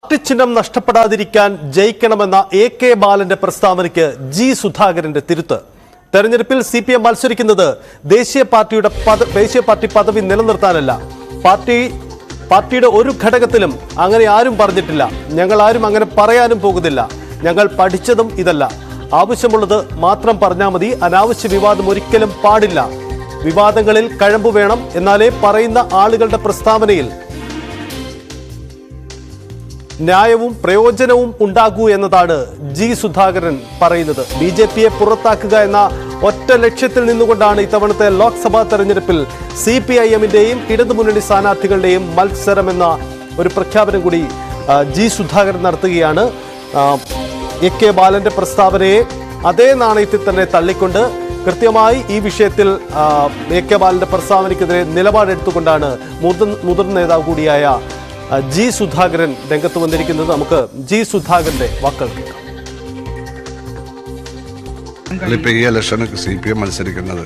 പാർട്ടിച്ചിഹ്നം നഷ്ടപ്പെടാതിരിക്കാൻ ജയിക്കണമെന്ന AK ബാലന്റെ പ്രസ്താവനയ്ക്ക് G സുധാകരന്റെ തിരുത്ത്. തെരഞ്ഞെടുപ്പിൽ CPM മത്സരിക്കുന്നത് ദേശീയ പാർട്ടി പദവി നിലനിർത്താനല്ല. പാർട്ടിയുടെ ഒരു ഘടകത്തിലും അങ്ങനെ ആരും പറഞ്ഞിട്ടില്ല. ഞങ്ങൾ ആരും അങ്ങനെ പറയാനും പോകുന്നില്ല. ഞങ്ങൾ പഠിച്ചതും ഇതല്ല. ആവശ്യമുള്ളത് മാത്രം പറഞ്ഞാൽ മതി. അനാവശ്യ വിവാദം ഒരിക്കലും പാടില്ല. വിവാദങ്ങളിൽ കഴമ്പ് വേണം. എന്നാലേ പറയുന്ന ആളുകളുടെ പ്രസ്താവനയിൽ ന്യായവും പ്രയോജനവും ഉണ്ടാകൂ എന്നതാണ് G സുധാകരൻ പറയുന്നത്. BJPയെ പുറത്താക്കുക എന്ന ഒറ്റ ലക്ഷ്യത്തിൽ നിന്നുകൊണ്ടാണ് ഇത്തവണത്തെ ലോക്സഭാ തെരഞ്ഞെടുപ്പിൽ CPIMന്റെയും ഇടതുമുന്നണി സ്ഥാനാർത്ഥികളുടെയും മത്സരമെന്ന ഒരു പ്രഖ്യാപനം കൂടി G സുധാകരൻ നടത്തുകയാണ്. AK ബാലന്റെ പ്രസ്താവനയെ അതേ നാണയത്തിൽ തന്നെ തള്ളിക്കൊണ്ട് കൃത്യമായി ഈ വിഷയത്തിൽ AK ബാലന്റെ പ്രസ്താവനയ്ക്കെതിരെ നിലപാടെടുത്തുകൊണ്ടാണ് മുതിർന്ന നേതാവ് കൂടിയായ G സുധാകരൻ രംഗത്ത് വന്നിരിക്കുന്നത്. നമുക്ക് G സുധാകരന്റെ വാക്കുകൾ കേൾക്കാം. ഈ ഇലക്ഷന് CPM മത്സരിക്കുന്നത്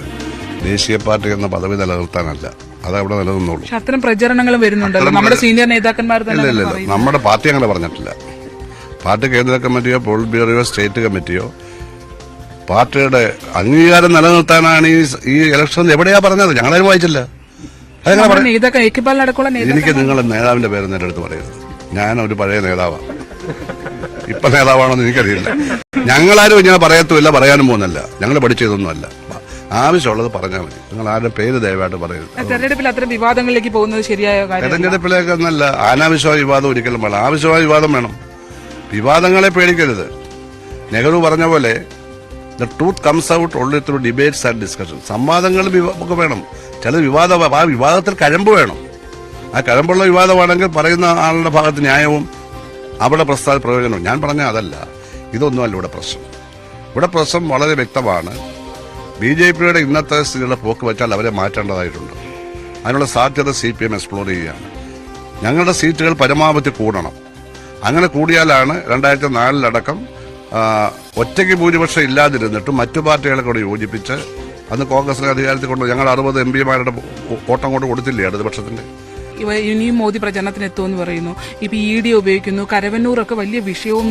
ദേശീയ പാർട്ടി എന്ന പദവി നിലനിർത്താനല്ല. അത് അവിടെ നിലനിന്നോളൂ. അത്തരം പ്രചരണങ്ങളും വരുന്നുണ്ടല്ലോ. നമ്മുടെ സീനിയർ നേതാക്കന്മാർ ഇല്ല, നമ്മുടെ പാർട്ടി അങ്ങനെ പറഞ്ഞിട്ടില്ല. പാർട്ടി കേന്ദ്ര കമ്മിറ്റിയോ പോളിറ്റ് ബ്യൂറോയോ സ്റ്റേറ്റ് കമ്മിറ്റിയോ പാർട്ടിയുടെ അംഗീകാരം നിലനിർത്താനാണ് ഈ ഇലക്ഷൻ എവിടെയാ പറഞ്ഞത്? ഞങ്ങളാരും വായിച്ചില്ല. എനിക്ക് നിങ്ങളുടെ നേതാവിന്റെ പേര് എന്റെ അടുത്ത് പറയരുത്. ഞാൻ ഒരു പഴയ നേതാവാണ്. ഇപ്പൊ നേതാവാണോന്ന് എനിക്കറിയില്ല. ഞങ്ങളാരും ഇങ്ങനെ പറയത്തുമില്ല, പറയാനും പോകുന്നില്ല. ഞങ്ങൾ പഠിച്ചതൊന്നുമല്ല. ആവശ്യമുള്ളത് പറഞ്ഞാൽ മതി. നിങ്ങൾ ആരുടെ പേര് ദയവായിട്ട് പറയരുത്. തെരഞ്ഞെടുപ്പിൽ അത്തരം വിവാദങ്ങളിലേക്ക് പോകുന്നത് ശരിയായ കാര്യം. തെരഞ്ഞെടുപ്പിലേക്ക് എന്നല്ല, അനാവശ്യമായ വിവാദം ഒരിക്കലും വേണം. ആവശ്യമായ വിവാദം വേണം. വിവാദങ്ങളെ പേടിക്കരുത്. നെഹ്റു പറഞ്ഞ പോലെ the truth comes out only through debates and discussion. സംവാദങ്ങൾ ഒക്കെ വേണം. ചില ആ വിവാദത്തിൽ കഴമ്പ് വേണം. ആ കഴമ്പുള്ള വിവാദമാണെങ്കിൽ പറയുന്ന ആളുടെ ഭാഗത്ത് ന്യായവും അവിടെ പ്രയോജനവും. ഞാൻ പറഞ്ഞ അതല്ല, ഇതൊന്നുമല്ല ഇവിടെ പ്രശ്നം. ഇവിടെ പ്രശ്നം വളരെ വ്യക്തമാണ്. BJPയുടെ ഇന്നത്തെ സ്ഥിതിയുടെ പോക്ക് വെച്ചാൽ അവരെ മാറ്റേണ്ടതായിട്ടുണ്ട്. അതിനുള്ള സാധ്യത CPM എക്സ്പ്ലോർ ചെയ്യുകയാണ്. ഞങ്ങളുടെ സീറ്റുകൾ പരമാവധി കൂടണം. അങ്ങനെ കൂടിയാലാണ് 2004 ഒറ്റയ്ക്ക് ഭൂരിപക്ഷം ഇല്ലാതിരുന്നിട്ടും മറ്റു പാർട്ടികളെ കൂടെ യോജിപ്പിച്ച് അന്ന് കോൺഗ്രസിനെ അധികാരത്തിൽ കൊണ്ട് ഞങ്ങൾ 60 MPമാരുടെ വോട്ടം കൊണ്ട് കൊടുത്തില്ലേ ഇടതുപക്ഷത്തിന്റെ. ഇനിയും മോദി പ്രചരണത്തിന് എത്തുമെന്ന് പറയുന്നു. ഇപ്പൊ ED ഉപയോഗിക്കുന്നു. കരവന്നൂറൊക്കെ വലിയ വിഷയവും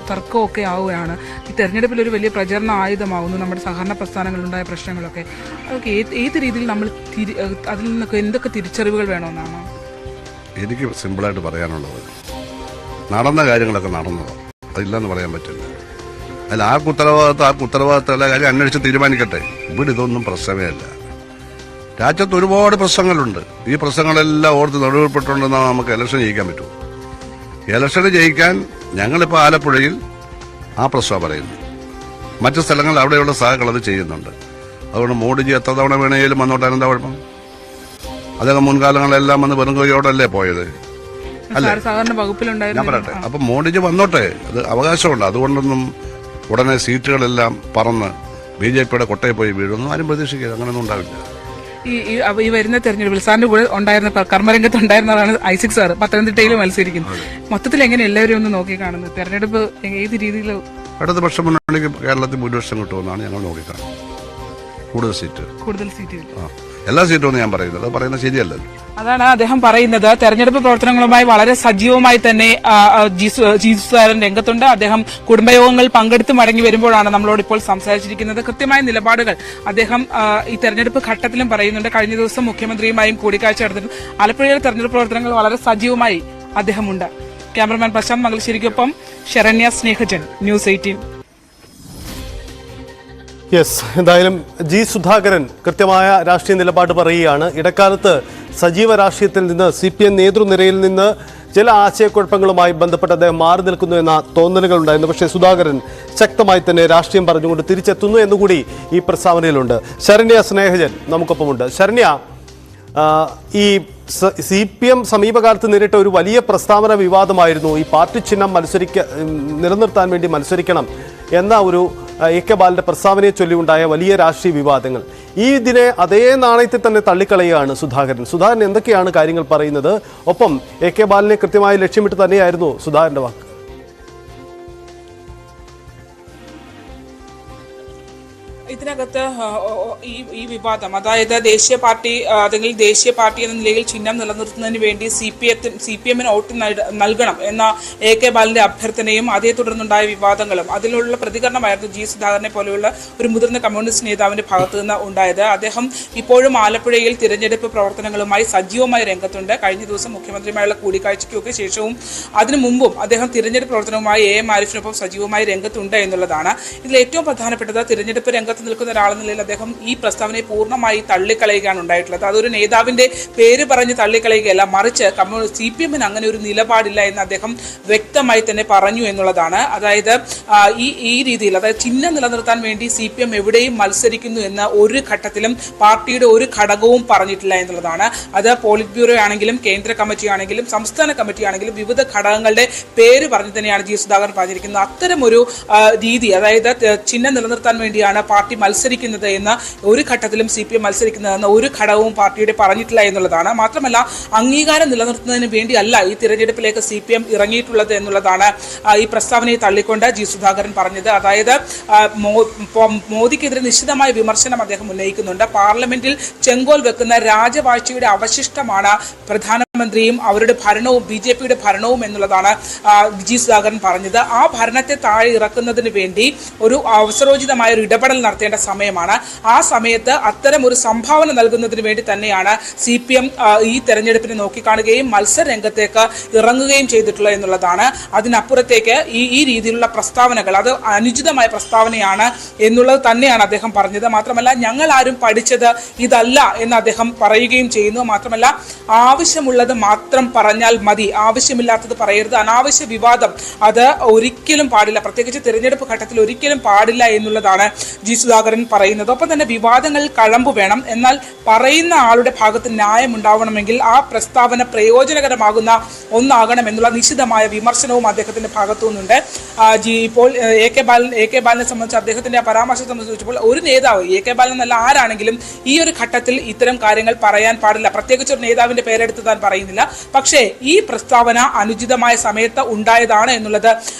തർക്കവും ഒക്കെ ആവുകയാണ്. ഈ തെരഞ്ഞെടുപ്പിൽ ഒരു വലിയ പ്രചരണ ആയുധമാവുന്നു. നമ്മുടെ സഹകരണ പ്രസ്ഥാനങ്ങളിലുണ്ടായ പ്രശ്നങ്ങളൊക്കെ അതൊക്കെ ഏത് രീതിയിൽ നമ്മൾ അതിൽ നിന്നൊക്കെ എന്തൊക്കെ തിരിച്ചറിവുകൾ വേണമെന്നാണ് എനിക്ക് സിമ്പിളായിട്ട് പറയാനുള്ളത്. നടന്ന കാര്യങ്ങളൊക്കെ നടന്നതാണ്. അതില്ലെന്ന് പറയാൻ പറ്റില്ല. അതിൽ ആർക്ക് ഉത്തരവാദിത്തമുള്ള കാര്യം അന്വേഷിച്ച് തീരുമാനിക്കട്ടെ. ഇവിടെ ഇതൊന്നും പ്രശ്നമേ അല്ല. രാജ്യത്ത് ഒരുപാട് പ്രശ്നങ്ങളുണ്ട്. ഈ പ്രശ്നങ്ങളെല്ലാം ഓർത്ത് നടുവിൽപ്പെട്ടുണ്ടെന്നാൽ നമുക്ക് ഇലക്ഷൻ ജയിക്കാൻ പറ്റുമോ? ഇലക്ഷന് ജയിക്കാൻ ഞങ്ങളിപ്പോൾ ആലപ്പുഴയിൽ ആ പ്രശ്നമാണ് പറയുന്നത്. മറ്റു സ്ഥലങ്ങളിൽ അവിടെയുള്ള സഹകൾ അത് ചെയ്യുന്നുണ്ട്. അതുകൊണ്ട് മോഡിജി എത്ര തവണ വേണേലും വന്നോട്ടാൻ എന്താ കുഴപ്പം? അദ്ദേഹം മുൻകാലങ്ങളെല്ലാം വന്ന് വെറും കൈയോടല്ലേ പോയത്? അല്ലേ? ഞാൻ പറയട്ടെ. അപ്പൊ മോഡിജി വന്നോട്ടെ, അത് അവകാശമുണ്ട്. അതുകൊണ്ടൊന്നും ഉടനെ സീറ്റുകളെല്ലാം പറന്ന് BJPയുടെ കൊട്ടയിൽ പോയി വീഴുന്നു ആരും പ്രതീക്ഷിക്കുക. അങ്ങനെയൊന്നും ഉണ്ടാവില്ല. ഈ വരുന്ന തെരഞ്ഞെടുപ്പിൽ സാറിന്റെ കൂടെ ഉണ്ടായിരുന്ന കർമ്മരംഗത്ത് ഉണ്ടായിരുന്നതാണ് ഐസക് സാർ. പത്തനംതിട്ടയിൽ മത്സരിക്കുന്നു. മൊത്തത്തിൽ എങ്ങനെ എല്ലാവരും ഒന്ന് നോക്കി കാണുന്നത്? തെരഞ്ഞെടുപ്പ് ഏത് രീതിയിൽ ഇടതുപക്ഷ മുന്നണിക്ക് കേരളത്തിൽ ഭൂരിപക്ഷം കിട്ടുമെന്നാണ് ഞങ്ങൾ നോക്കിക്കാണുന്നത്. കൂടുതൽ സീറ്റ് എല്ലാ സീറ്റും ഒന്ന് ഞാൻ പറയുന്നത് പറയുന്നത് ശരിയല്ലല്ലോ. അതാണ് അദ്ദേഹം പറയുന്നത്. തെരഞ്ഞെടുപ്പ് പ്രവർത്തനങ്ങളുമായി വളരെ സജീവമായി തന്നെ G സുധാകരൻ രംഗത്തുണ്ട്. അദ്ദേഹം കുടുംബയോഗങ്ങൾ പങ്കെടുത്ത് മടങ്ങി വരുമ്പോഴാണ് നമ്മളോട് ഇപ്പോൾ സംസാരിച്ചിരിക്കുന്നത്. കൃത്യമായ നിലപാടുകൾ അദ്ദേഹം ഈ തെരഞ്ഞെടുപ്പ് ഘട്ടത്തിലും പറയുന്നുണ്ട്. കഴിഞ്ഞ ദിവസം മുഖ്യമന്ത്രിയുമായും കൂടിക്കാഴ്ച നടത്തിയിരുന്നു. ആലപ്പുഴയിലെ തെരഞ്ഞെടുപ്പ് പ്രവർത്തനങ്ങൾ വളരെ സജീവമായി അദ്ദേഹമുണ്ട്. ക്യാമറമാൻ പ്രശാന്ത് മംഗലശ്ശേരിക്കൊപ്പം ശരണ്യ സ്നേഹജൻ, News 18. എന്തായാലും G സുധാകരൻ കൃത്യമായ രാഷ്ട്രീയ നിലപാട് പറയുകയാണ്. ഇടക്കാലത്ത് സജീവ രാഷ്ട്രീയത്തിൽ നിന്ന് CPM നേതൃനിരയിൽ നിന്ന് ചില ആശയക്കുഴപ്പങ്ങളുമായി ബന്ധപ്പെട്ട് അദ്ദേഹം മാറി നിൽക്കുന്നു എന്ന തോന്നലുകൾ ഉണ്ടായിരുന്നു. പക്ഷേ സുധാകരൻ ശക്തമായി തന്നെ രാഷ്ട്രീയം പറഞ്ഞുകൊണ്ട് തിരിച്ചെത്തുന്നു എന്നുകൂടി ഈ പ്രസ്താവനയിലുണ്ട്. ശരണ്യ സ്നേഹജൻ നമുക്കൊപ്പമുണ്ട്. ശരണ്യ, ഈ CPM സമീപകാലത്ത് നേരിട്ട ഒരു വലിയ പ്രസ്താവന വിവാദമായിരുന്നു. ഈ പാർട്ടി ചിഹ്നം നിലനിർത്താൻ വേണ്ടി മത്സരിക്കണം എന്ന ഒരു AK ബാലന്റെ പ്രസ്താവനയെ ചൊല്ലിയുണ്ടായ വലിയ രാഷ്ട്രീയ വിവാദങ്ങൾ ഇതിനെ അതേ നാണയത്തിൽ തന്നെ തള്ളിക്കളയുകയാണ് സുധാകരൻ എന്തൊക്കെയാണ് കാര്യങ്ങൾ പറയുന്നത്? ഒപ്പം AK ബാലനെ കൃത്യമായി ലക്ഷ്യമിട്ട് തന്നെയായിരുന്നു സുധാകരന്റെ വാക്ക്. ഇതിനകത്ത് ഈ വിവാദം, അതായത് ദേശീയ പാർട്ടി അല്ലെങ്കിൽ ദേശീയ പാർട്ടി എന്ന നിലയിൽ ചിഹ്നം നിലനിർത്തുന്നതിന് വേണ്ടി CPM-ന് വോട്ട് നൽകണം എന്ന AK ബാലന്റെ അഭ്യർത്ഥനയും അതേ തുടർന്നുണ്ടായ വിവാദങ്ങളും അതിലുള്ള പ്രതികരണമായിരുന്നു G സുധാകരനെ പോലെയുള്ള ഒരു മുതിർന്ന കമ്മ്യൂണിസ്റ്റ് നേതാവിന്റെ ഭാഗത്തു നിന്ന് ഉണ്ടായത്. അദ്ദേഹം ഇപ്പോഴും ആലപ്പുഴയിൽ തിരഞ്ഞെടുപ്പ് പ്രവർത്തനങ്ങളുമായി സജീവമായി രംഗത്തുണ്ട്. കഴിഞ്ഞ ദിവസം മുഖ്യമന്ത്രിയുമായുള്ള കൂടിക്കാഴ്ചയ്ക്കൊക്കെ ശേഷവും അതിനു മുമ്പും അദ്ദേഹം തിരഞ്ഞെടുപ്പ് പ്രവർത്തനവുമായി AM ആരിഫിനൊപ്പം സജീവമായി രംഗത്തുണ്ട് എന്നുള്ളതാണ്. ഇതിൽ ഏറ്റവും പ്രധാനപ്പെട്ടത് തിരഞ്ഞെടുപ്പ് രംഗത്ത് നിൽക്കുന്ന ഒരാളെന്ന നിലയിൽ അദ്ദേഹം ഈ പ്രസ്താവനയെ പൂർണ്ണമായി തള്ളിക്കളയുകയാണ് ഉണ്ടായിട്ടുള്ളത്. അതൊരു നേതാവിന്റെ പേര് പറഞ്ഞ് തള്ളിക്കളയുകയല്ല, മറിച്ച് CPM-ന് അങ്ങനെ ഒരു നിലപാടില്ല എന്ന് അദ്ദേഹം വ്യക്തമായി തന്നെ പറഞ്ഞു എന്നുള്ളതാണ്. അതായത് ഈ രീതിയിൽ, അതായത് ചിഹ്നം നിലനിർത്താൻ വേണ്ടി CPM എവിടെയും മത്സരിക്കുന്നു എന്ന് ഒരു ഘട്ടത്തിലും പാർട്ടിയുടെ ഒരു ഘടകവും പറഞ്ഞിട്ടില്ല എന്നുള്ളതാണ്. അത് പോളിറ്റ് ബ്യൂറോ ആണെങ്കിലും കേന്ദ്ര കമ്മിറ്റി ആണെങ്കിലും സംസ്ഥാന കമ്മിറ്റി ആണെങ്കിലും വിവിധ ഘടകങ്ങളുടെ പേര് പറഞ്ഞു തന്നെയാണ് G സുധാകരൻ പറഞ്ഞിരിക്കുന്നത്. അത്തരമൊരു രീതി, അതായത് ചിഹ്നം നിലനിർത്താൻ വേണ്ടിയാണ് പാർട്ടി മത്സരിക്കുന്നത് എന്ന് ഒരു ഘട്ടത്തിലും CPM മത്സരിക്കുന്നതെന്ന് ഒരു ഘടകവും പാർട്ടിയുടെ പറഞ്ഞിട്ടില്ല എന്നുള്ളതാണ്. മാത്രമല്ല, അംഗീകാരം നിലനിർത്തുന്നതിന് വേണ്ടിയല്ല ഈ തിരഞ്ഞെടുപ്പിലേക്ക് CPM ഇറങ്ങിയിട്ടുള്ളത് എന്നുള്ളതാണ് ഈ പ്രസ്താവനയെ തള്ളിക്കൊണ്ട് G സുധാകരൻ പറഞ്ഞത്. അതായത് മോദിക്കെതിരെ നിശ്ചിതമായ വിമർശനം അദ്ദേഹം ഉന്നയിക്കുന്നുണ്ട്. പാർലമെന്റിൽ ചെങ്കോൽ വെക്കുന്ന രാജവാഴ്ചയുടെ അവശിഷ്ടമാണ് പ്രധാനമന്ത്രിയും അവരുടെ ഭരണവും BJP-യുടെ ഭരണവും എന്നുള്ളതാണ് G സുധാകരൻ പറഞ്ഞത്. ആ ഭരണത്തെ താഴെ ഇറക്കുന്നതിന് വേണ്ടി ഒരു അവസരോചിതമായ ഒരു ഇടപെടൽ നടത്തേണ്ട സമയമാണ്. ആ സമയത്ത് അത്തരം ഒരു സംഭാവന നൽകുന്നതിന് വേണ്ടി തന്നെയാണ് CPM ഈ തെരഞ്ഞെടുപ്പിനെ നോക്കിക്കാണുകയും മത്സര രംഗത്തേക്ക് ഇറങ്ങുകയും ചെയ്തിട്ടുള്ളത് എന്നുള്ളതാണ്. അതിനപ്പുറത്തേക്ക് ഈ രീതിയിലുള്ള പ്രസ്താവനകൾ അത് അനുചിതമായ പ്രസ്താവനയാണ് എന്നുള്ളത് തന്നെയാണ് അദ്ദേഹം പറഞ്ഞത്. മാത്രമല്ല, ഞങ്ങൾ ആരും പഠിച്ചത് ഇതല്ല എന്ന് അദ്ദേഹം പറയുകയും ചെയ്യുന്നു. മാത്രമല്ല, ആവശ്യമുള്ളത് മാത്രം പറഞ്ഞാൽ മതി, ആവശ്യമില്ലാത്തത് പറയരുത്, അനാവശ്യ വിവാദം അത് ഒരിക്കലും പാടില്ല, പ്രത്യേകിച്ച് തിരഞ്ഞെടുപ്പ് ഘട്ടത്തിൽ ഒരിക്കലും പാടില്ല എന്നുള്ളതാണ് G സുധാകരൻ പറയുന്നത്. ഒപ്പം തന്നെ വിവാദങ്ങൾ കഴമ്പു വേണം, എന്നാൽ പറയുന്ന ആളുടെ ഭാഗത്ത് ന്യായം ഉണ്ടാവണമെങ്കിൽ ആ പ്രസ്താവന പ്രയോജനകരമാകുന്ന ഒന്നാകണം എന്നുള്ള നിശ്ചിതമായ വിമർശനവും അദ്ദേഹത്തിന്റെ ഭാഗത്തു നിന്നുണ്ട്. ഇപ്പോൾ AK ബാലനെ സംബന്ധിച്ച് അദ്ദേഹത്തിന്റെ പരാമർശത്തെ സംബന്ധിച്ചപ്പോൾ ഒരു നേതാവ്, AK ബാലൻ എന്നല്ല ആരാണെങ്കിലും ഈ ഒരു ഘട്ടത്തിൽ ഇത്തരം കാര്യങ്ങൾ പറയാൻ പാടില്ല. പ്രത്യേകിച്ച് ഒരു നേതാവിന്റെ പേരെടുത്ത് താൻ പറയുന്നില്ല. പക്ഷേ ഈ പ്രസ്താവന അനുചിതമായ സമയത്ത് ഉണ്ടായതാണ് എന്നുള്ളത്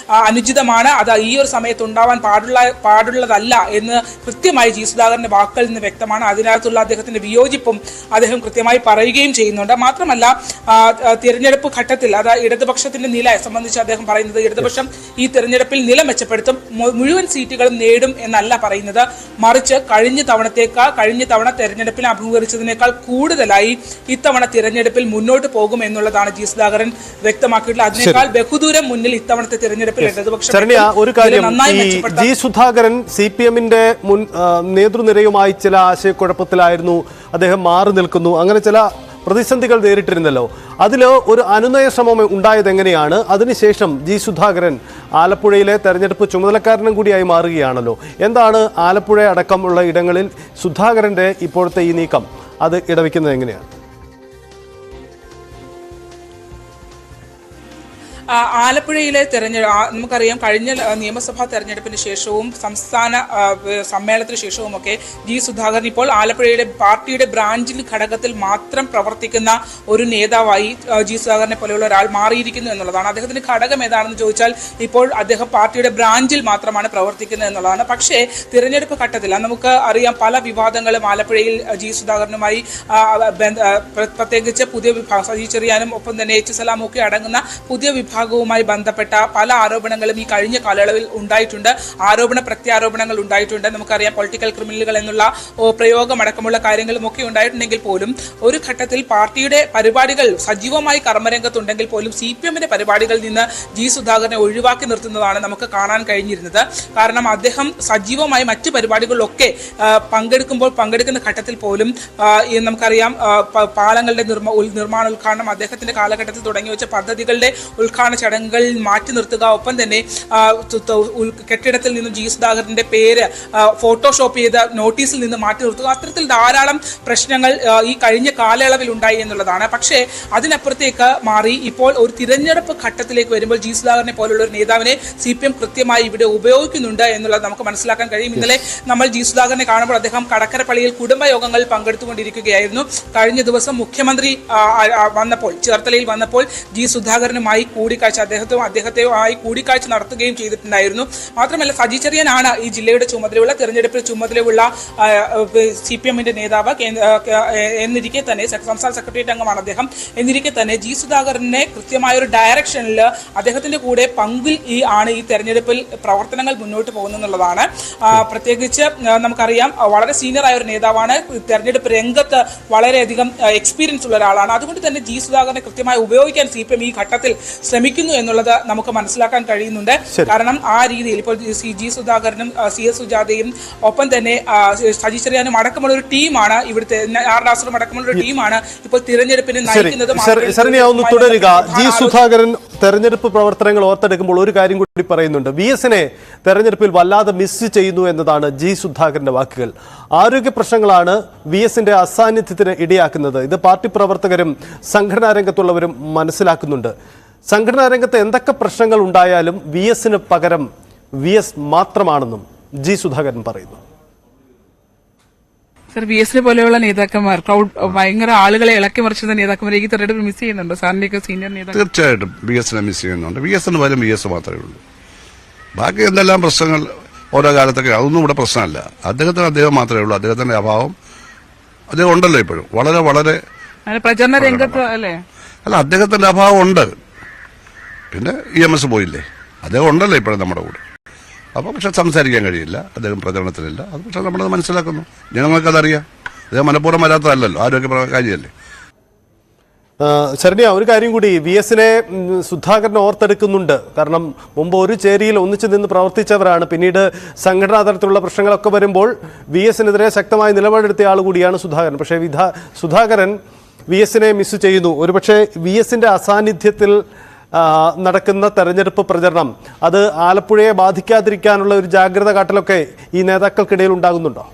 അനുചിതമാണ്, അത് ഈ ഒരു സമയത്ത് ഉണ്ടാവാൻ പാടുള്ളതല്ല എന്ന് കൃത്യമായി G സുധാകരന്റെ വാക്കുകളിൽ നിന്ന് വ്യക്തമാണ്. അതിനകത്തുള്ള അദ്ദേഹത്തിന്റെ വിയോജിപ്പും അദ്ദേഹം കൃത്യമായി പറയുകയും ചെയ്യുന്നുണ്ട്. മാത്രമല്ല, തിരഞ്ഞെടുപ്പ് ഘട്ടത്തിൽ അതായത് ഇടതുപക്ഷത്തിന്റെ നില സംബന്ധിച്ച് അദ്ദേഹം പറയുന്നത് ഇടതുപക്ഷം ഈ തിരഞ്ഞെടുപ്പിൽ നില മെച്ചപ്പെടുത്തും, മുഴുവൻ സീറ്റുകളും നേടും എന്നല്ല പറയുന്നത്, മറിച്ച് കഴിഞ്ഞ തവണ തെരഞ്ഞെടുപ്പിൽ അഭിമുഖീകരിച്ചതിനേക്കാൾ കൂടുതലായി ഇത്തവണ തിരഞ്ഞെടുപ്പിൽ മുന്നോട്ട് പോകും എന്നുള്ളതാണ് G സുധാകരൻ വ്യക്തമാക്കിയിട്ടുള്ളത്. അതിനേക്കാൾ ബഹുദൂരം മുന്നിൽ ഇത്തവണത്തെ തിരഞ്ഞെടുപ്പിൽ ഇടതുപക്ഷം ഒരു കാര്യം, G സുധാകരൻ CPM-ന്റെ മുൻ നേതൃനിരയുമായി ചില ആശയക്കുഴപ്പത്തിലായിരുന്നു, അദ്ദേഹം മാറി നിൽക്കുന്നു, അങ്ങനെ ചില പ്രതിസന്ധികൾ നേരിട്ടിരുന്നല്ലോ. അതിൽ ഒരു അനുനയ ശ്രമം ഉണ്ടായത് എങ്ങനെയാണ്? അതിനുശേഷം G സുധാകരൻ ആലപ്പുഴയിലെ തെരഞ്ഞെടുപ്പ് ചുമതലക്കാരനും കൂടിയായി മാറുകയാണല്ലോ. എന്താണ് ആലപ്പുഴ അടക്കമുള്ള ഇടങ്ങളിൽ സുധാകരന്റെ ഇപ്പോഴത്തെ ഈ നീക്കം അത് ഇടവയ്ക്കുന്നത് എങ്ങനെയാണ്? ആലപ്പുഴയിലെ നമുക്കറിയാം, കഴിഞ്ഞ നിയമസഭാ തെരഞ്ഞെടുപ്പിന് ശേഷവും സംസ്ഥാന സമ്മേളനത്തിന് ശേഷവുമൊക്കെ G സുധാകരൻ ഇപ്പോൾ ആലപ്പുഴയുടെ പാർട്ടിയുടെ ബ്രാഞ്ചിൽ ഘടകത്തിൽ മാത്രം പ്രവർത്തിക്കുന്ന ഒരു നേതാവായി G സുധാകരനെ പോലെയുള്ള ഒരാൾ മാറിയിരിക്കുന്നു എന്നുള്ളതാണ്. അദ്ദേഹത്തിന്റെ ഘടകം ഏതാണെന്ന് ചോദിച്ചാൽ ഇപ്പോൾ അദ്ദേഹം പാർട്ടിയുടെ ബ്രാഞ്ചിൽ മാത്രമാണ് പ്രവർത്തിക്കുന്നത് എന്നുള്ളതാണ്. പക്ഷേ തിരഞ്ഞെടുപ്പ് ഘട്ടത്തിൽ നമുക്ക് അറിയാം, പല വിവാദങ്ങളും ആലപ്പുഴയിൽ G സുധാകരനുമായി പ്രത്യേകിച്ച് പുതിയ വിഭാഗം സജി ചെറിയാനും ഒപ്പം തന്നെ H സലാമും ഒക്കെ അടങ്ങുന്ന പുതിയ വിഭാഗവുമായി ബന്ധപ്പെട്ട പല ആരോപണങ്ങളും ഈ കഴിഞ്ഞ കാലയളവിൽ ഉണ്ടായിട്ടുണ്ട്. ആരോപണ പ്രത്യാരോപണങ്ങൾ ഉണ്ടായിട്ടുണ്ട്. നമുക്കറിയാം, പൊളിറ്റിക്കൽ ക്രിമിനലുകൾ എന്നുള്ള പ്രയോഗമടക്കമുള്ള കാര്യങ്ങളും ഒക്കെ ഉണ്ടായിട്ടുണ്ടെങ്കിൽ പോലും ഒരു ഘട്ടത്തിൽ പാർട്ടിയുടെ പരിപാടികൾ സജീവമായി കർമ്മരംഗത്തുണ്ടെങ്കിൽ പോലും CPM-ന്റെ പരിപാടികളിൽ നിന്ന് G സുധാകരനെ ഒഴിവാക്കി നിർത്തുന്നതാണ് നമുക്ക് കാണാൻ കഴിഞ്ഞിരുന്നത്. കാരണം അദ്ദേഹം സജീവമായി മറ്റ് പരിപാടികളിലൊക്കെ പങ്കെടുക്കുന്ന ഘട്ടത്തിൽ പോലും നമുക്കറിയാം, പാലങ്ങളുടെ നിർമ്മാണ ഉദ്ഘാടനം, അദ്ദേഹത്തിന്റെ കാലഘട്ടത്തിൽ തുടങ്ങി വെച്ച പദ്ധതികളുടെ ഉദ്ഘാടന ചടങ്ങുകളിൽ മാറ്റി നിർത്തുക, ഒപ്പം തന്നെ കെട്ടിടത്തിൽ നിന്നും G സുധാകരന്റെ പേര് ഫോട്ടോഷോപ്പ് ചെയ്ത നോട്ടീസിൽ നിന്ന് മാറ്റി നിർത്തുക, അത്തരത്തിൽ ധാരാളം പ്രശ്നങ്ങൾ ഈ കഴിഞ്ഞ കാലയളവിൽ ഉണ്ടായി എന്നുള്ളതാണ്. പക്ഷേ അതിനപ്പുറത്തേക്ക് മാറി ഇപ്പോൾ ഒരു തിരഞ്ഞെടുപ്പ് ഘട്ടത്തിലേക്ക് വരുമ്പോൾ G സുധാകരനെ പോലുള്ള ഒരു നേതാവിനെ CPM കൃത്യമായി ഇവിടെ ഉപയോഗിക്കുന്നുണ്ട് എന്നുള്ളത് നമുക്ക് മനസ്സിലാക്കാൻ കഴിയും. ഇന്നലെ നമ്മൾ G സുധാകരനെ കാണുമ്പോൾ അദ്ദേഹം കടക്കരപ്പള്ളിയിൽ കുടുംബയോഗങ്ങളിൽ പങ്കെടുത്തുകൊണ്ടിരിക്കുകയായിരുന്നു. കഴിഞ്ഞ ദിവസം മുഖ്യമന്ത്രി ചേർത്തലയിൽ വന്നപ്പോൾ G സുധാകരനുമായി കൂടിക്കാഴ്ച കൂടിക്കാഴ്ച അദ്ദേഹത്തെയുമായി കൂടിക്കാഴ്ച നടത്തുകയും ചെയ്തിട്ടുണ്ടായിരുന്നു. മാത്രമല്ല സജി ചെറിയാനാണ് ഈ ജില്ലയുടെ ചുമതലയുള്ള തെരഞ്ഞെടുപ്പിൽ ചുമതലയുള്ള CPM-ന്റെ നേതാവ് എന്നിരിക്കെ തന്നെ സംസ്ഥാന സെക്രട്ടേറിയറ്റ് അംഗമാണ് അദ്ദേഹം. എന്നിരിക്കെ തന്നെ ജി സുധാകരനെ കൃത്യമായ ഒരു ഡയറക്ഷനിൽ അദ്ദേഹത്തിന്റെ കൂടെ പങ്കിൽ ആണ് ഈ തെരഞ്ഞെടുപ്പിൽ പ്രവർത്തനങ്ങൾ മുന്നോട്ട് പോകുന്നതെന്നുള്ളതാണ്. പ്രത്യേകിച്ച് നമുക്കറിയാം വളരെ സീനിയർ ആയ ഒരു നേതാവാണ്, തെരഞ്ഞെടുപ്പ് രംഗത്ത് വളരെയധികം എക്സ്പീരിയൻസ് ഉള്ള ഒരാളാണ്. അതുകൊണ്ട് തന്നെ ജി സുധാകരനെ കൃത്യമായി ഉപയോഗിക്കാൻ CPM ഈ ഘട്ടത്തിൽ ശ്രമിക്കുന്നു എന്നുള്ളത് നമുക്ക് മനസ്സിലാക്കാൻ കഴിയുന്നുണ്ട്. കാരണം ആ രീതിയിൽ ഇപ്പോൾ ജി സുധാകരനും CS സുജാതയും ഒപ്പം തന്നെ സജി ചെറിയാനും അടക്കമുള്ള ഒരു ടീമാണ്, ഇവിടുത്തെ ആർ നാസറും അടക്കമുള്ള ഒരു ടീമാണ് ഇപ്പോൾ തിരഞ്ഞെടുപ്പിനെ നയിക്കുന്നത്. തുടരുക. ജി സുധാകരൻ തെരഞ്ഞെടുപ്പ് പ്രവർത്തനങ്ങൾ ഓർത്തെടുക്കുമ്പോൾ ഒരു കാര്യം കൂടി പറയുന്നുണ്ട്. VS-നെ തെരഞ്ഞെടുപ്പിൽ വല്ലാതെ മിസ് ചെയ്യുന്നു എന്നതാണ് ജി സുധാകരന്റെ വാക്കുകൾ. ആരോഗ്യ പ്രശ്നങ്ങളാണ് VS-ന്റെ അസാന്നിധ്യത്തിന് ഇടയാക്കുന്നത്. ഇത് പാർട്ടി പ്രവർത്തകരും സംഘടനാ രംഗത്തുള്ളവരും മനസ്സിലാക്കുന്നുണ്ട്. സംഘടനാ രംഗത്ത് എന്തൊക്കെ പ്രശ്നങ്ങൾ ഉണ്ടായാലും VS-ന് പകരം VS മാത്രമാണെന്നും ജി സുധാകരൻ പറയുന്നു. സർ, VS-നെ പോലെയുള്ള നേതാക്കന്മാർ ഭയങ്കര ആളുകളെ ഇളക്കി മറിച്ചുന്ന നേതാക്കന്മാരെ ഈ തെരഞ്ഞെടുപ്പ് മിസ് ചെയ്യുന്നുണ്ടോ? സാറിന്റെയൊക്കെ സീനിയർ നേതാക്കൾ തീർച്ചയായിട്ടും VS-നെ മിസ് ചെയ്യുന്നുണ്ട്. VS-ന് പകരം VS മാത്രമേ ഉള്ളൂ. ബാക്കി എന്തെല്ലാം പ്രശ്നങ്ങൾ ഓരോ കാലത്തൊക്കെ അതൊന്നും ഇവിടെ പ്രശ്നമല്ല. അദ്ദേഹം മാത്രമേ ഉള്ളൂ. അദ്ദേഹത്തിന്റെ അഭാവം അദ്ദേഹം ഉണ്ടല്ലോ ഇപ്പോഴും വളരെ വളരെ പ്രചരണ രംഗത്ത് അല്ലേ? അല്ല, അദ്ദേഹത്തിന്റെ അഭാവം ഉണ്ട്. പിന്നെ EMS പോയില്ലേ, അദ്ദേഹം ഉണ്ടല്ലോ ഇപ്പോഴും നമ്മുടെ കൂടെ. അപ്പോൾ പക്ഷെ സംസാരിക്കാൻ കഴിയില്ല, അദ്ദേഹം പ്രചരണത്തിലില്ല. അത് പക്ഷെ നമ്മളത് മനസ്സിലാക്കുന്നു, ജനങ്ങൾക്കതറിയാം. അദ്ദേഹം മനഃപൂർവ്വം വരാത്തതല്ലല്ലോ, ആരോഗ്യകാര്യമല്ലേ. ശരണ്യ, ഒരു കാര്യം കൂടി, VS-നെ സുധാകരൻ ഓർത്തെടുക്കുന്നുണ്ട്. കാരണം മുമ്പ് ഒരു ചേരിയിൽ ഒന്നിച്ചു നിന്ന് പ്രവർത്തിച്ചവരാണ്. പിന്നീട് സംഘടനാ തലത്തിലുള്ള പ്രശ്നങ്ങളൊക്കെ വരുമ്പോൾ VS-നെതിരെ ശക്തമായ നിലപാടെടുത്ത ആൾ കൂടിയാണ് സുധാകരൻ. പക്ഷേ സുധാകരൻ VS-നെ മിസ് ചെയ്യുന്നു. ഒരുപക്ഷെ VS-ന്റെ അസാന്നിധ്യത്തിൽ നടക്കുന്ന തെരഞ്ഞെടുപ്പ് പ്രചരണം അത് ആലപ്പുഴയെ ബാധിക്കാതിരിക്കാനുള്ള ഒരു ജാഗ്രത കാട്ടലൊക്കെ ഈ നേതാക്കൾക്കിടയിൽ ഉണ്ടാകുന്നുണ്ടോ?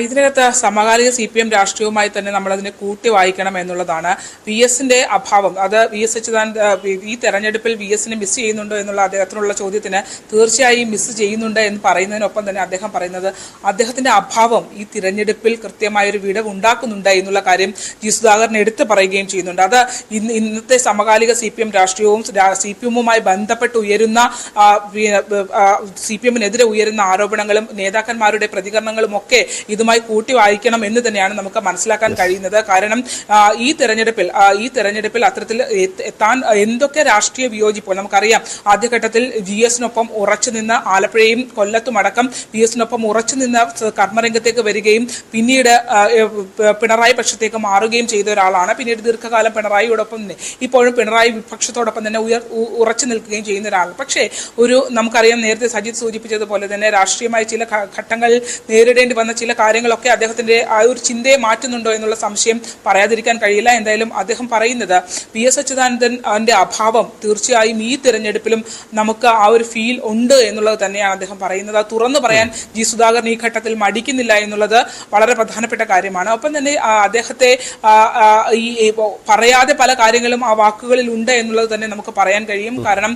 ഇതിനകത്ത് സമകാലിക CPM രാഷ്ട്രീയവുമായി തന്നെ നമ്മളതിനെ കൂട്ടി വായിക്കണം എന്നുള്ളതാണ്. VS-ന്റെ അഭാവം, അത് VS അച്യുതാനന്ദൻ ഈ തെരഞ്ഞെടുപ്പിൽ VS-നെ മിസ് ചെയ്യുന്നുണ്ടോ എന്നുള്ള അദ്ദേഹത്തിനുള്ള ചോദ്യത്തിന് തീർച്ചയായും മിസ് ചെയ്യുന്നുണ്ട് എന്ന് പറയുന്നതിനൊപ്പം തന്നെ അദ്ദേഹം പറയുന്നത് അദ്ദേഹത്തിന്റെ അഭാവം ഈ തിരഞ്ഞെടുപ്പിൽ കൃത്യമായൊരു വിടവ് ഉണ്ടാക്കുന്നുണ്ട് എന്നുള്ള കാര്യം ജി സുധാകരൻ എടുത്തു പറയുകയും ചെയ്യുന്നുണ്ട്. അത് ഇന്നത്തെ സമകാലിക CPM രാഷ്ട്രീയവും CPM-മായി ബന്ധപ്പെട്ട് ഉയരുന്ന CPM-നെതിരെ ഉയരുന്ന ആരോപണങ്ങളും നേതാക്കന്മാരുടെ പ്രതികരണങ്ങളും ഒക്കെ ഇതുമായി കൂട്ടി വായിക്കണം എന്ന് തന്നെയാണ് നമുക്ക് മനസ്സിലാക്കാൻ കഴിയുന്നത്. കാരണം ഈ തെരഞ്ഞെടുപ്പിൽ അത്തരത്തിൽ താൻ എന്തൊക്കെ രാഷ്ട്രീയ വിയോജിപ്പോ നമുക്കറിയാം. ആദ്യഘട്ടത്തിൽ GS-നൊപ്പം ഉറച്ചു നിന്ന് ആലപ്പുഴയും കൊല്ലത്തും അടക്കം VS-നൊപ്പം ഉറച്ചു നിന്ന് കർമ്മരംഗത്തേക്ക് വരികയും പിന്നീട് പിണറായി പക്ഷത്തേക്ക് മാറുകയും ചെയ്ത ഒരാളാണ്. പിന്നീട് ദീർഘകാലം പിണറായിയോടൊപ്പം ഇപ്പോഴും പിണറായി വിപക്ഷത്തോടൊപ്പം തന്നെ ഉറച്ചു നിൽക്കുകയും ചെയ്യുന്ന ഒരാളാണ്. പക്ഷേ നമുക്കറിയാം, നേരത്തെ സജിത് സൂചിപ്പിച്ചതുപോലെ തന്നെ രാഷ്ട്രീയമായി ചില ഘട്ടങ്ങളിൽ നേരിടേണ്ടി വന്ന ചില കാര്യങ്ങളൊക്കെ അദ്ദേഹത്തിന്റെ ആ ഒരു ചിന്തയെ മാറ്റുന്നുണ്ടോ എന്നുള്ള സംശയം പറയാതിരിക്കാൻ കഴിയില്ല. എന്തായാലും അദ്ദേഹം പറയുന്നത് PS അച്യുതാനന്ദന്റെ അഭാവം തീർച്ചയായും ഈ തെരഞ്ഞെടുപ്പിലും നമുക്ക് ആ ഒരു ഫീൽ ഉണ്ട് എന്നുള്ളത് തന്നെയാണ് അദ്ദേഹം പറയുന്നത്. തുറന്നു പറയാൻ ജി സുധാകരൻ ഈ ഘട്ടത്തിൽ മടിക്കുന്നില്ല എന്നുള്ളത് വളരെ പ്രധാനപ്പെട്ട കാര്യമാണ്. ഒപ്പം തന്നെ അദ്ദേഹത്തെ ഈ പറയാതെ പല കാര്യങ്ങളും ആ വാക്കുകളിൽ ഉണ്ട് എന്നുള്ളത് തന്നെ നമുക്ക് പറയാൻ കഴിയും. കാരണം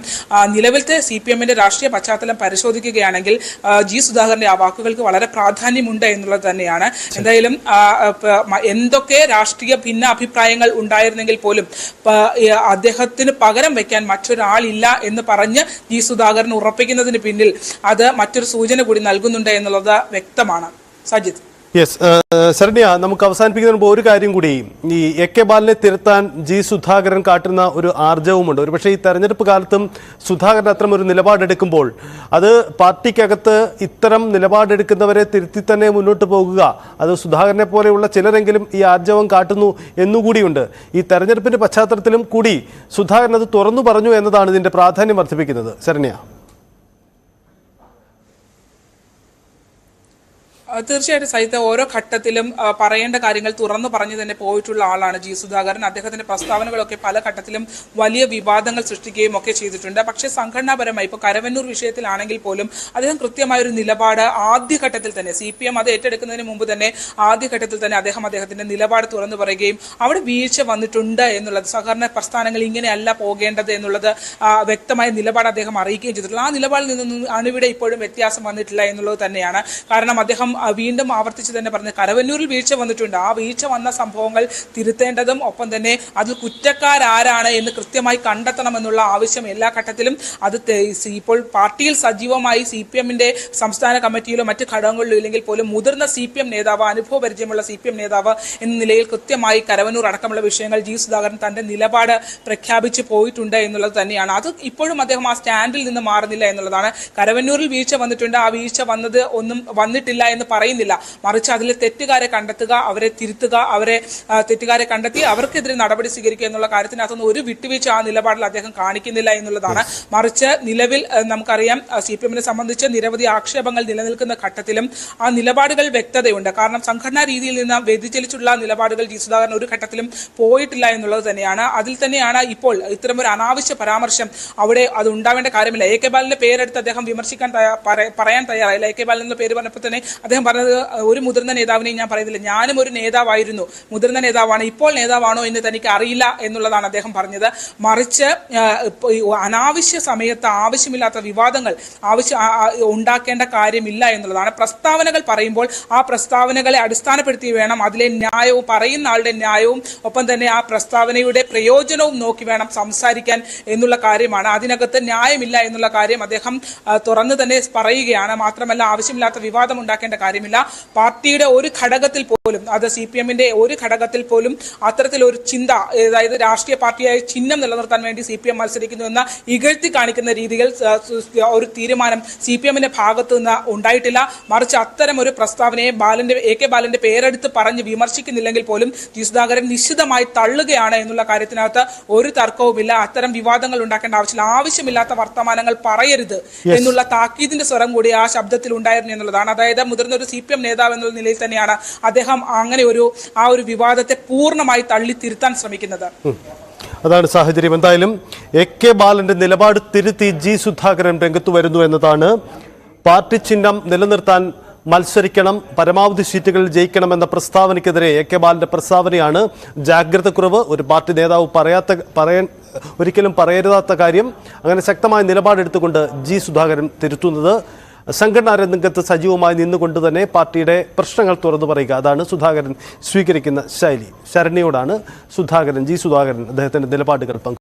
നിലവിലത്തെ CPM-ന്റെ രാഷ്ട്രീയ പശ്ചാത്തലം പരിശോധിക്കുകയാണെങ്കിൽ ജി സുധാകരന്റെ ആ വാക്കുകൾക്ക് വളരെ പ്രാധാന്യമുണ്ട് എന്നുള്ളത് തന്നെയാണ്. എന്തായാലും എന്തൊക്കെ രാഷ്ട്രീയ ഭിന്ന അഭിപ്രായങ്ങൾ ഉണ്ടായിരുന്നെങ്കിൽ പോലും അദ്ദേഹത്തിന് പകരം വയ്ക്കാൻ മറ്റൊരാളില്ല എന്ന് പറഞ്ഞ് ജി സുധാകരൻ ഉറപ്പിക്കുന്നതിന് പിന്നിൽ അത് മറ്റൊരു സൂചന കൂടി നൽകുന്നുണ്ട് എന്നുള്ളത് വ്യക്തമാണ്. സജിത്. യെസ്, ശരണ്യ, നമുക്ക് അവസാനിപ്പിക്കുന്നതിന് മുമ്പ് ഒരു കാര്യം കൂടി, ഈ AK ബാലനെ തിരുത്താൻ ജി സുധാകരൻ കാട്ടുന്ന ഒരു ആർജവുമുണ്ട്. ഒരുപക്ഷെ ഈ തെരഞ്ഞെടുപ്പ് കാലത്തും സുധാകരൻ അത്തരം ഒരു നിലപാടെടുക്കുമ്പോൾ അത് പാർട്ടിക്കകത്ത് ഇത്തരം നിലപാടെടുക്കുന്നവരെ തിരുത്തി തന്നെ മുന്നോട്ട് പോകുക, അത് സുധാകരനെ പോലെയുള്ള ചിലരെങ്കിലും ഈ ആർജവം കാട്ടുന്നു എന്നുകൂടിയുണ്ട്. ഈ തെരഞ്ഞെടുപ്പിന്റെ പശ്ചാത്തലത്തിലും കൂടി സുധാകരൻ അത് തുറന്നു പറഞ്ഞു എന്നതാണ് ഇതിന്റെ പ്രാധാന്യം വർദ്ധിപ്പിക്കുന്നത്. ശരണ്യ. തീർച്ചയായിട്ടും സഹിത ഓരോ ഘട്ടത്തിലും പറയേണ്ട കാര്യങ്ങൾ തുറന്നു പറഞ്ഞു തന്നെ പോയിട്ടുള്ള ആളാണ് ജി സുധാകരൻ. അദ്ദേഹത്തിന്റെ പ്രസ്താവനകളൊക്കെ പല ഘട്ടത്തിലും വലിയ വിവാദങ്ങൾ സൃഷ്ടിക്കുകയും ഒക്കെ ചെയ്തിട്ടുണ്ട്. പക്ഷേ സംഘടനാപരമായി ഇപ്പോൾ കരവന്നൂർ വിഷയത്തിലാണെങ്കിൽ പോലും അദ്ദേഹം കൃത്യമായൊരു നിലപാട് ആദ്യഘട്ടത്തിൽ തന്നെ CPM അത് ഏറ്റെടുക്കുന്നതിന് മുമ്പ് തന്നെ ആദ്യഘട്ടത്തിൽ തന്നെ അദ്ദേഹത്തിന്റെ നിലപാട് തുറന്നു പറയുകയും അവിടെ വീഴ്ച വന്നിട്ടുണ്ട് എന്നുള്ളത്, സഹകരണ പ്രസ്ഥാനങ്ങൾ ഇങ്ങനെയല്ല പോകേണ്ടത് എന്നുള്ളത് വ്യക്തമായ നിലപാട് അദ്ദേഹം അറിയിക്കുകയും ചെയ്തിട്ടുള്ളത്. ആ നിലപാടിൽ നിന്നൊന്നും അണിവിടെ ഇപ്പോഴും വ്യത്യാസം വന്നിട്ടില്ല എന്നുള്ളത് തന്നെയാണ്. കാരണം അദ്ദേഹം വീണ്ടും ആവർത്തിച്ച് തന്നെ പറഞ്ഞു, കരവന്നൂരിൽ വീഴ്ച വന്നിട്ടുണ്ട്. ആ വീഴ്ച വന്ന സംഭവങ്ങൾ തിരുത്തേണ്ടതും ഒപ്പം തന്നെ അതിൽ കുറ്റക്കാരാരാണ് എന്ന് കൃത്യമായി കണ്ടെത്തണമെന്നുള്ള ആവശ്യം എല്ലാ ഘട്ടത്തിലും അത് ഇപ്പോൾ പാർട്ടിയിൽ സജീവമായി CPM-ന്റെ സംസ്ഥാന കമ്മിറ്റിയിലോ മറ്റ് ഘടകങ്ങളിലോ ഇല്ലെങ്കിൽ പോലും മുതിർന്ന CPM നേതാവ്, അനുഭവപരിചയമുള്ള CPM നേതാവ് എന്ന നിലയിൽ കൃത്യമായി കരവന്നൂർ അടക്കമുള്ള വിഷയങ്ങൾ G. സുധാകരൻ തന്റെ നിലപാട് പ്രഖ്യാപിച്ചു പോയിട്ടുണ്ട് എന്നുള്ളത് തന്നെയാണ്. അത് ഇപ്പോഴും അദ്ദേഹം ആ സ്റ്റാൻഡിൽ നിന്ന് മാറുന്നില്ല എന്നുള്ളതാണ്. കരവന്നൂരിൽ വീഴ്ച വന്നിട്ടുണ്ട്, ആ വീഴ്ച വന്നിട്ടില്ല എന്ന് പറയുന്നില്ല. മറിച്ച് അതിലെ തെറ്റുകാരെ കണ്ടെത്തുക, അവരെ തിരുത്തുക, തെറ്റുകാരെ കണ്ടെത്തി അവർക്കെതിരെ നടപടി സ്വീകരിക്കുക എന്നുള്ള കാര്യത്തിനകത്തൊന്നും ഒരു വിട്ടുവീഴ്ച ആ നിലപാടിൽ അദ്ദേഹം കാണിക്കുന്നില്ല എന്നുള്ളതാണ്. മറിച്ച് നിലവിൽ നമുക്കറിയാം CPM-നെ സംബന്ധിച്ച് നിരവധി ആക്ഷേപങ്ങൾ നിലനിൽക്കുന്ന ഘട്ടത്തിലും ആ നിലപാടുകൾ വ്യക്തതയുണ്ട്. കാരണം സംഘടനാ രീതിയിൽ നിന്ന് വ്യതിചലിച്ചുള്ള നിലപാടുകൾ G. സുധാകരൻ ഒരു ഘട്ടത്തിലും പോയിട്ടില്ല എന്നുള്ളത് തന്നെയാണ്. അതിൽ തന്നെയാണ് ഇപ്പോൾ ഇത്തരമൊരു അനാവശ്യ പരാമർശം അവിടെ അത് ഉണ്ടാവേണ്ട കാര്യമില്ല. AK ബാലന്റെ പേരെടുത്ത് അദ്ദേഹം വിമർശിക്കാൻ പറയാൻ തയ്യാറായില്ല. AK ബാലൻ എന്ന പേര് പറഞ്ഞപ്പോൾ തന്നെ അദ്ദേഹം പറഞ്ഞത് ഒരു മുതിർന്ന നേതാവിനെയും ഞാൻ പറയുന്നില്ല, ഞാനും ഒരു നേതാവായിരുന്നു, മുതിർന്ന നേതാവാണ്, ഇപ്പോൾ നേതാവാണോ എന്ന് തനിക്ക് അറിയില്ല എന്നുള്ളതാണ് അദ്ദേഹം പറഞ്ഞത്. മറിച്ച് അനാവശ്യ സമയത്ത് ആവശ്യമില്ലാത്ത വിവാദങ്ങൾ ഉണ്ടാക്കേണ്ട കാര്യമില്ല എന്നുള്ളതാണ്. പ്രസ്താവനകൾ പറയുമ്പോൾ ആ പ്രസ്താവനകളെ അടിസ്ഥാനപ്പെടുത്തി വേണം അതിലെ ന്യായവും പറയുന്ന ആളുടെ ന്യായവും ഒപ്പം തന്നെ ആ പ്രസ്താവനയുടെ പ്രയോജനവും നോക്കി വേണം സംസാരിക്കാൻ എന്നുള്ള കാര്യമാണ്. അതിനകത്ത് ന്യായമില്ല എന്നുള്ള കാര്യം അദ്ദേഹം തുറന്നു തന്നെ പറയുകയാണ്. മാത്രമല്ല ആവശ്യമില്ലാത്ത വിവാദം ഉണ്ടാക്കേണ്ട കാര്യമില്ല. പാർട്ടിയുടെ ഒരു ഘടകത്തിൽ പോലും, അത് CPM-ന്റെ ഒരു ഘടകത്തിൽ പോലും അത്തരത്തിലൊരു ചിന്ത, അതായത് രാഷ്ട്രീയ പാർട്ടിയായ ചിഹ്നം നിലനിർത്താൻ വേണ്ടി CPM മത്സരിക്കുന്നു എന്ന ഇകഴ്ത്തി കാണിക്കുന്ന രീതിയിൽ ഒരു തീരുമാനം CPM-ന്റെ ഭാഗത്തു നിന്ന് ഉണ്ടായിട്ടില്ല. മറിച്ച് അത്തരം ഒരു പ്രസ്താവനയെ AK ബാലന്റെ പേരെടുത്ത് പറഞ്ഞ് വിമർശിക്കുന്നില്ലെങ്കിൽ പോലും G. സുധാകരൻ നിശ്ചിതമായി തള്ളുകയാണ് എന്നുള്ള കാര്യത്തിനകത്ത് ഒരു തർക്കവുമില്ല. അത്തരം വിവാദങ്ങൾ ഉണ്ടാക്കേണ്ട ആവശ്യമില്ല, ആവശ്യമില്ലാത്ത വർത്തമാനങ്ങൾ പറയരുത് എന്നുള്ള താക്കീതിന്റെ സ്വരം കൂടി ആ ശബ്ദത്തിൽ ഉണ്ടായിരുന്നു എന്നുള്ളതാണ്. അതായത് മുതിർന്ന ഒരു CPM നേതാവ് എന്നുള്ള നിലയിൽ തന്നെയാണ് അദ്ദേഹം അങ്ങനെ ആ ഒരു വിവാദത്തെ പൂർണ്ണമായി തള്ളി തിരുത്താൻ ശ്രമിക്കുന്നത്. അതാണ് സാഹചര്യം. എന്തായാലും AK ബാലന്റെ നിലപാട് തിരുത്തി G. സുധാകരൻ രംഗത്ത് വരുന്നു എന്നതാണ്. പാർട്ടി ചിഹ്നം നിലനിർത്താൻ മത്സരിക്കണം, പരമാവധി സീറ്റുകളിൽ ജയിക്കണമെന്ന പ്രസ്താവനയ്ക്കെതിരെ AK ബാലന്റെ പ്രസ്താവനയാണ് ജാഗ്രത കുറവ്, ഒരു പാർട്ടി നേതാവ് ഒരിക്കലും പറയരുതാത്ത കാര്യം, അങ്ങനെ ശക്തമായ നിലപാടെടുത്തുകൊണ്ട് G. സുധാകരൻ തിരുത്തുന്നത്. സംഘടനാ രംഗത്ത് സജീവമായി നിന്നുകൊണ്ട് തന്നെ പാർട്ടിയുടെ പ്രശ്നങ്ങൾ തുറന്നു പറയുക, അതാണ് സുധാകരൻ സ്വീകരിക്കുന്ന ശൈലി. ശരണ്യയോടാണ് G. സുധാകരൻ അദ്ദേഹത്തിന്റെ നിലപാടുകൾ